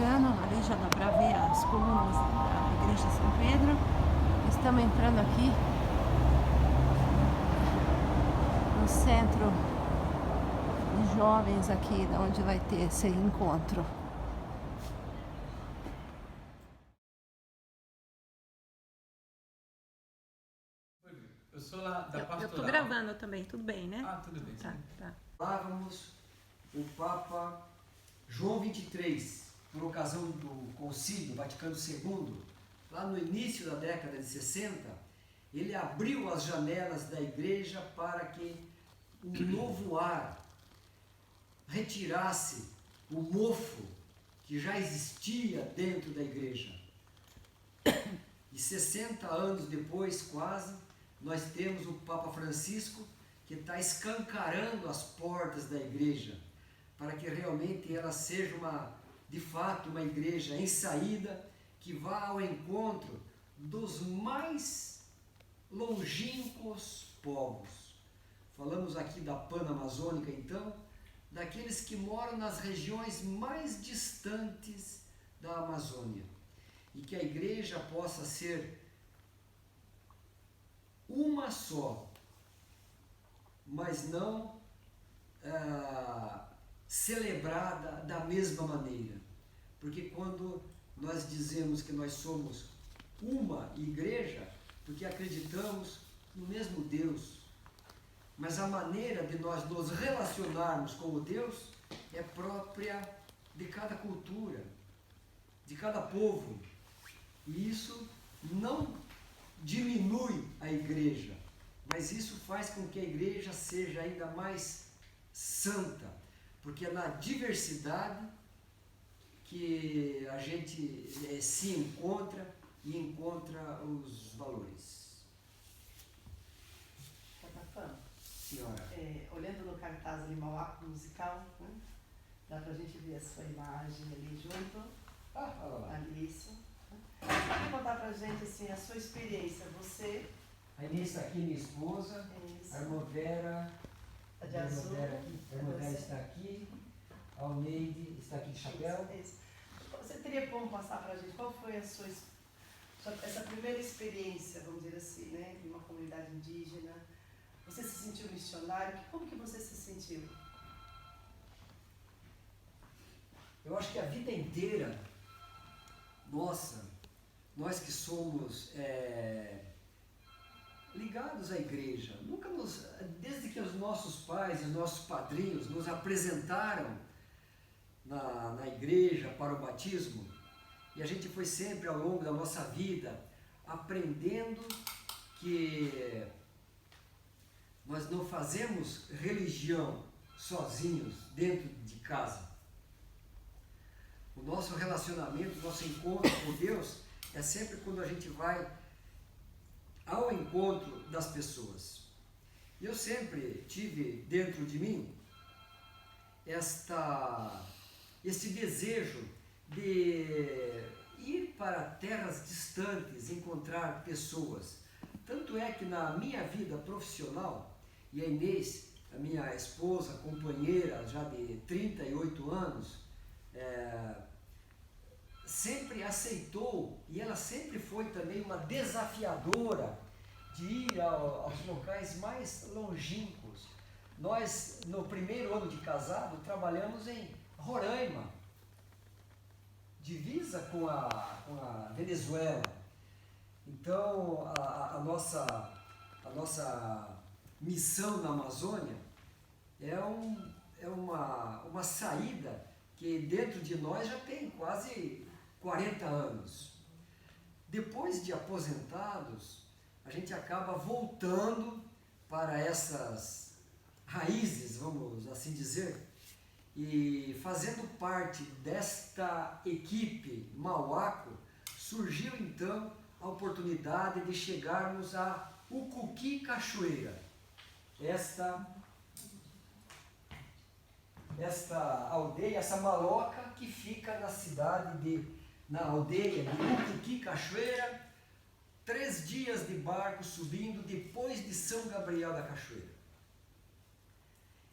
bacana, ali já dá para ver as colunas da Igreja São Pedro. Estamos entrando aqui no centro de jovens aqui, onde vai ter esse encontro. Eu sou lá da pastoral. Eu tô gravando também, tudo bem, né? Ah, tudo bem. Tá, tá. Falávamos o Papa João XXIII, por ocasião do Concílio Vaticano II, lá no início da década de 60, ele abriu as janelas da igreja para que um novo ar retirasse o mofo que já existia dentro da igreja. E 60 anos depois, quase, nós temos o Papa Francisco, que está escancarando as portas da igreja, para que realmente ela seja de fato uma igreja em saída, que vá ao encontro dos mais longínquos povos. Falamos aqui da Panamazônica, então, daqueles que moram nas regiões mais distantes da Amazônia. E que a igreja possa ser uma só, mas não celebrada da mesma maneira. Porque quando nós dizemos que nós somos uma igreja, porque acreditamos no mesmo Deus, mas a maneira de nós nos relacionarmos com o Deus é própria de cada cultura, de cada povo. E isso não diminui a igreja, mas isso faz com que a igreja seja ainda mais santa, porque é na diversidade que a gente se encontra e encontra os valores. Tatafã, Senhora. olhando no cartaz ali, Mauá Musical, né? Dá pra gente ver a sua imagem ali junto. Olha lá. Ali, isso. Pode contar pra gente assim, a sua experiência, você... A Inês está aqui, minha esposa, Isso. a irmã Vera, A de azul. a irmã Vera está aqui, a Almeide está aqui de chapéu. Isso. Você teria como passar pra gente qual foi a sua essa primeira experiência, vamos dizer assim, né, de uma comunidade indígena? Você se sentiu missionário? Como que você se sentiu? Eu acho que a vida inteira, nossa, nós que somos ligados à igreja, desde que os nossos pais e os nossos padrinhos nos apresentaram na igreja para o batismo, e a gente foi sempre ao longo da nossa vida aprendendo que nós não fazemos religião sozinhos dentro de casa. O nosso relacionamento, o nosso encontro com Deus é sempre quando a gente vai ao encontro das pessoas. E eu sempre tive dentro de mim esse desejo de ir para terras distantes, encontrar pessoas. Tanto é que na minha vida profissional, e a Inês, a minha esposa, companheira já de 38 anos, sempre aceitou, e ela sempre foi também uma desafiadora de ir aos locais mais longínquos. Nós, no primeiro ano de casado, trabalhamos em Roraima, divisa com a Venezuela. Então, a nossa missão na Amazônia é uma saída que dentro de nós já tem quase 40 anos. Depois de aposentados, a gente acaba voltando para essas raízes, vamos assim dizer, e fazendo parte desta equipe Mauaco, surgiu então a oportunidade de chegarmos a Ucuqui Cachoeira. Esta aldeia, essa maloca que fica na aldeia de Ucuqui Cachoeira, 3 dias de barco subindo depois de São Gabriel da Cachoeira.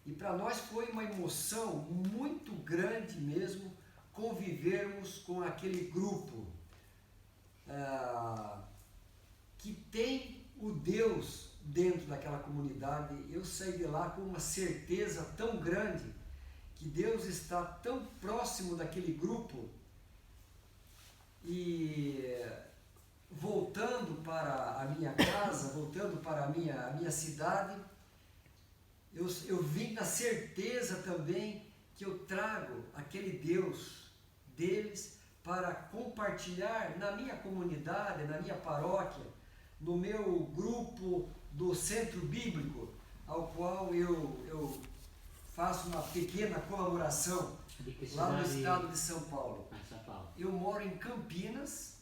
E para nós foi uma emoção muito grande mesmo convivermos com aquele grupo que tem o Deus dentro daquela comunidade. Eu saí de lá com uma certeza tão grande que Deus está tão próximo daquele grupo. E voltando para a minha casa, voltando para a minha cidade, eu vim na certeza também que eu trago aquele Deus deles para compartilhar na minha comunidade, na minha paróquia, no meu grupo do Centro Bíblico, ao qual eu faço uma pequena colaboração lá no estado de São Paulo. São Paulo. Eu moro em Campinas,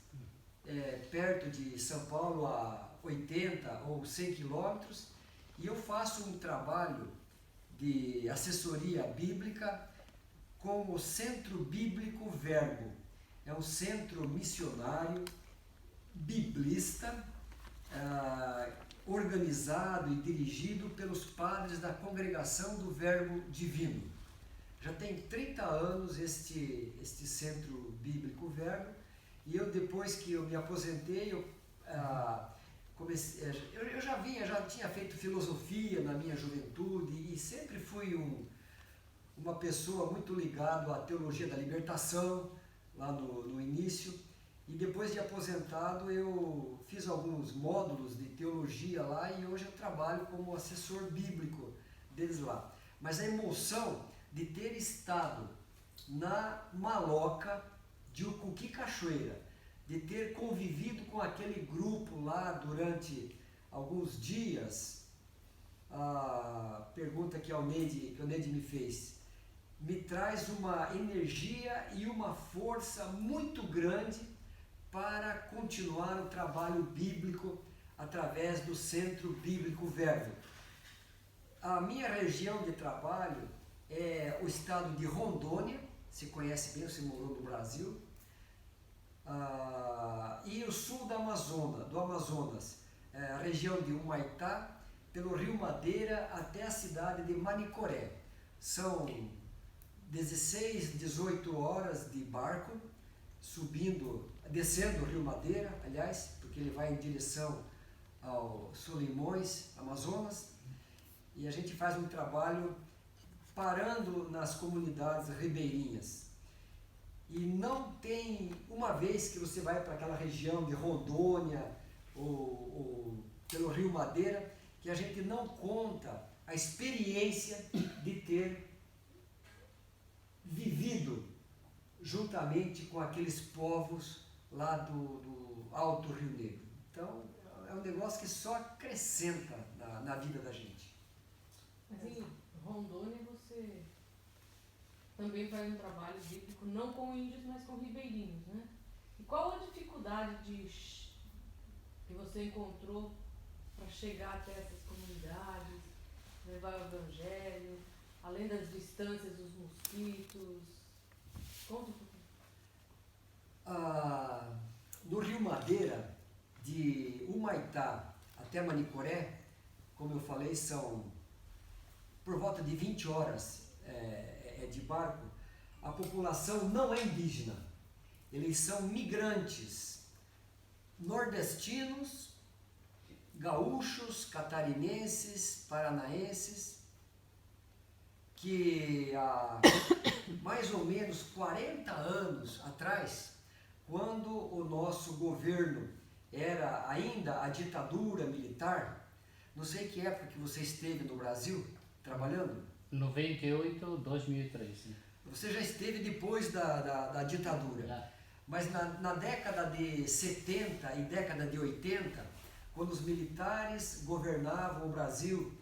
perto de São Paulo, a 80 ou 100 quilômetros, e eu faço um trabalho de assessoria bíblica com o Centro Bíblico Verbo. É um centro missionário, biblista, organizado e dirigido pelos padres da Congregação do Verbo Divino. Já tem 30 anos este Centro Bíblico Verbo, e eu, depois que eu me aposentei, eu já tinha feito filosofia na minha juventude e sempre fui uma pessoa muito ligada à teologia da libertação, lá no início. E depois de aposentado, eu fiz alguns módulos de teologia lá e hoje eu trabalho como assessor bíblico deles lá. Mas a emoção de ter estado na maloca de Ucuqui Cachoeira, de ter convivido com aquele grupo lá durante alguns dias, a pergunta que o Neide me fez, me traz uma energia e uma força muito grande para continuar o trabalho bíblico através do Centro Bíblico Verbo. A minha região de trabalho é o estado de Rondônia, se conhece bem, você morou no Brasil, e o sul do Amazonas, a região de Humaitá, pelo Rio Madeira até a cidade de Manicoré. São 16, 18 horas de barco, descendo o Rio Madeira, aliás, porque ele vai em direção ao Solimões, Amazonas, e a gente faz um trabalho parando nas comunidades ribeirinhas. E não tem uma vez que você vai para aquela região de Rondônia ou pelo Rio Madeira que a gente não conta a experiência de ter vivido juntamente com aqueles povos lá do Alto Rio Negro. Então, é um negócio que só acrescenta na vida da gente. Mas em Rondônia você também faz um trabalho bíblico, não com índios, mas com ribeirinhos, né? E qual a dificuldade que você encontrou para chegar até essas comunidades, levar o evangelho, além das distâncias dos mosquitos? Conta um pouquinho. No Rio Madeira, de Humaitá até Manicoré, como eu falei, são por volta de 20 horas de barco. A população não é indígena, eles são migrantes, nordestinos, gaúchos, catarinenses, paranaenses, que há mais ou menos 40 anos atrás, quando o nosso governo era ainda a ditadura militar, não sei que época que você esteve no Brasil trabalhando? 98, 2003. Né? Você já esteve depois da ditadura. Já. Mas na década de 70 e década de 80, quando os militares governavam o Brasil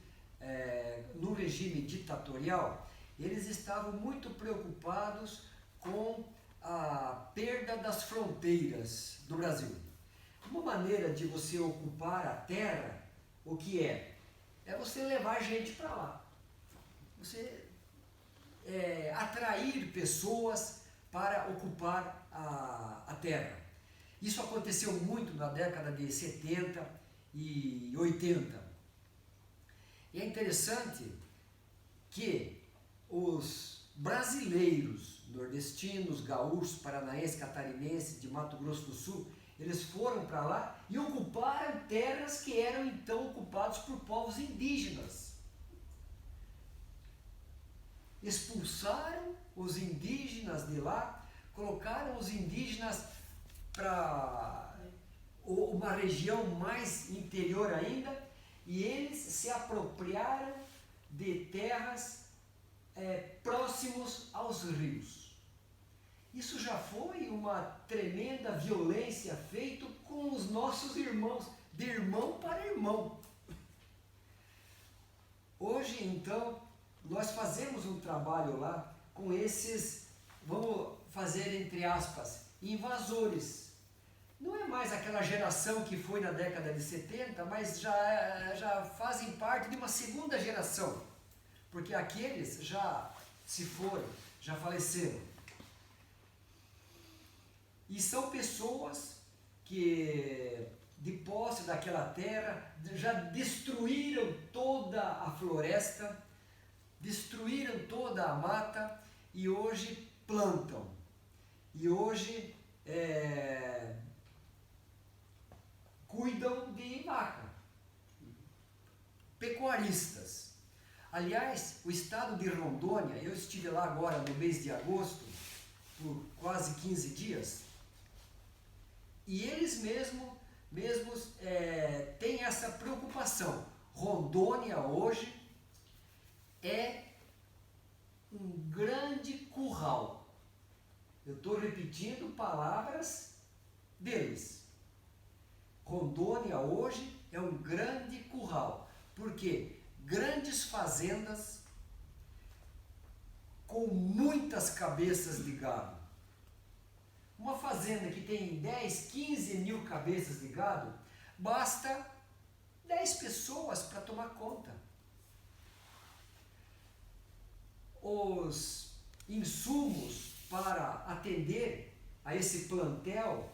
no regime ditatorial, eles estavam muito preocupados com a perda das fronteiras do Brasil. Uma maneira de você ocupar a terra, o que é? É você levar gente para lá. Você atrair pessoas para ocupar a terra. Isso aconteceu muito na década de 70 e 80. E é interessante que os brasileiros, nordestinos, gaúchos, paranaenses, catarinenses, de Mato Grosso do Sul, eles foram para lá e ocuparam terras que eram então ocupadas por povos indígenas. Expulsaram os indígenas de lá, colocaram os indígenas para uma região mais interior ainda, e eles se apropriaram de terras próximos aos rios. Isso já foi uma tremenda violência feita com os nossos irmãos, de irmão para irmão. Hoje, então, nós fazemos um trabalho lá com esses, vamos fazer entre aspas, invasores. Não é mais aquela geração que foi na década de 70, mas já fazem parte de uma segunda geração, porque aqueles já se foram, já faleceram. E são pessoas que, de posse daquela terra, já destruíram toda a floresta, destruíram toda a mata e hoje plantam. E hoje cuidam de vaca. Pecuaristas. Aliás, o estado de Rondônia, eu estive lá agora no mês de agosto, por quase 15 dias, e eles mesmos têm essa preocupação. Rondônia hoje é um grande curral. Eu estou repetindo palavras deles. Rondônia hoje é um grande curral. Por quê? Grandes fazendas com muitas cabeças de gado. Uma fazenda que tem 10, 15 mil cabeças de gado, basta 10 pessoas para tomar conta. Os insumos para atender a esse plantel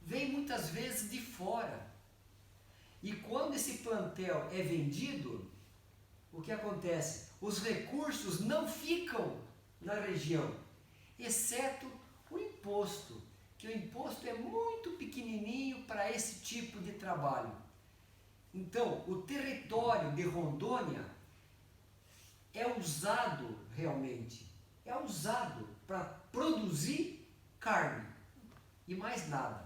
vêm muitas vezes de fora. E quando esse plantel é vendido, o que acontece? Os recursos não ficam na região, exceto o imposto, que o imposto é muito pequenininho para esse tipo de trabalho. Então, o território de Rondônia é usado realmente, é usado para produzir carne e mais nada.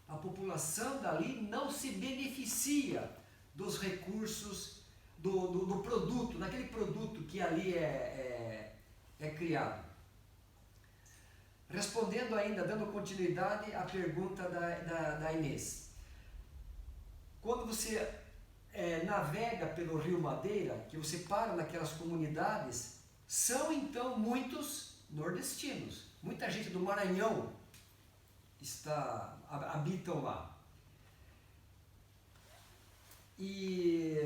A população dali não se beneficia dos recursos do produto, daquele produto que ali é criado. Respondendo ainda, dando continuidade à pergunta da Inês. Quando você navega pelo Rio Madeira, que você para naquelas comunidades, são então muitos nordestinos. Muita gente do Maranhão habitam lá. E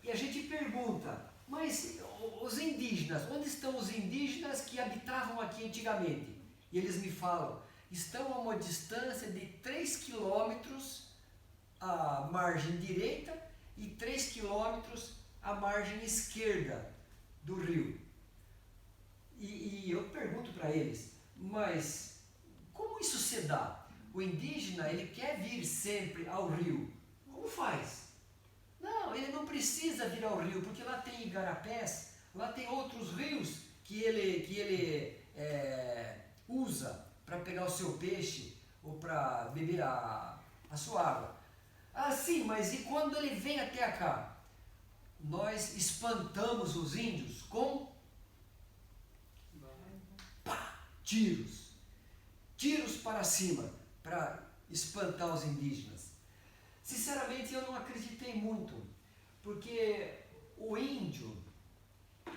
a gente pergunta, mas os indígenas, onde estão os indígenas que habitavam aqui antigamente? E eles me falam, estão a uma distância de 3 quilômetros à margem direita e 3 quilômetros à margem esquerda do rio. E eu pergunto para eles, mas como isso se dá? O indígena, ele quer vir sempre ao rio. Como faz? Não, ele não precisa vir ao rio, porque lá tem igarapés, lá tem outros rios que ele usa para pegar o seu peixe ou para beber a sua água. Ah, sim, mas e quando ele vem até cá? Nós espantamos os índios com tiros. Tiros para cima, para espantar os indígenas. Sinceramente, eu não acreditei muito, porque o índio,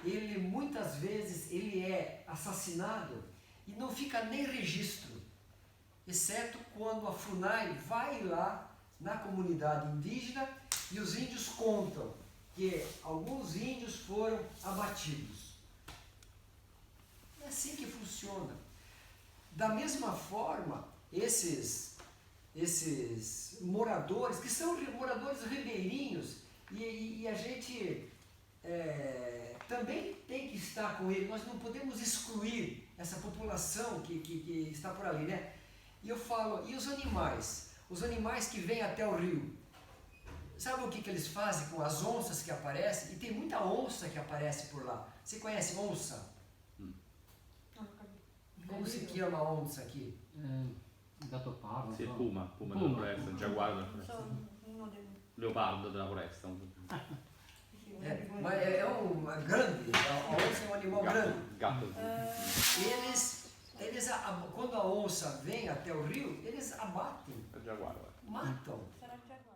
ele muitas vezes ele é assassinado e não fica nem registro, exceto quando a FUNAI vai lá na comunidade indígena e os índios contam que alguns índios foram abatidos. É assim que funciona. Da mesma forma, esses moradores, que são moradores ribeirinhos, e a gente também tem que está com ele, nós não podemos excluir essa população que está por ali, né? E eu falo, e os animais? Os animais que vêm até o rio, sabe o que eles fazem com as onças que aparecem? E tem muita onça que aparece por lá. Você conhece onça? Como se chama onça aqui? Gattopardo. Sì, no? puma Puma. della foresta, giaguaro della foresta, Uno dei... leopardo della foresta. Mas é um grande, a onça é um animal grande. Gatto. Quando a onça vem até o rio, eles abatem, È giaguaro. matam. Será que agora?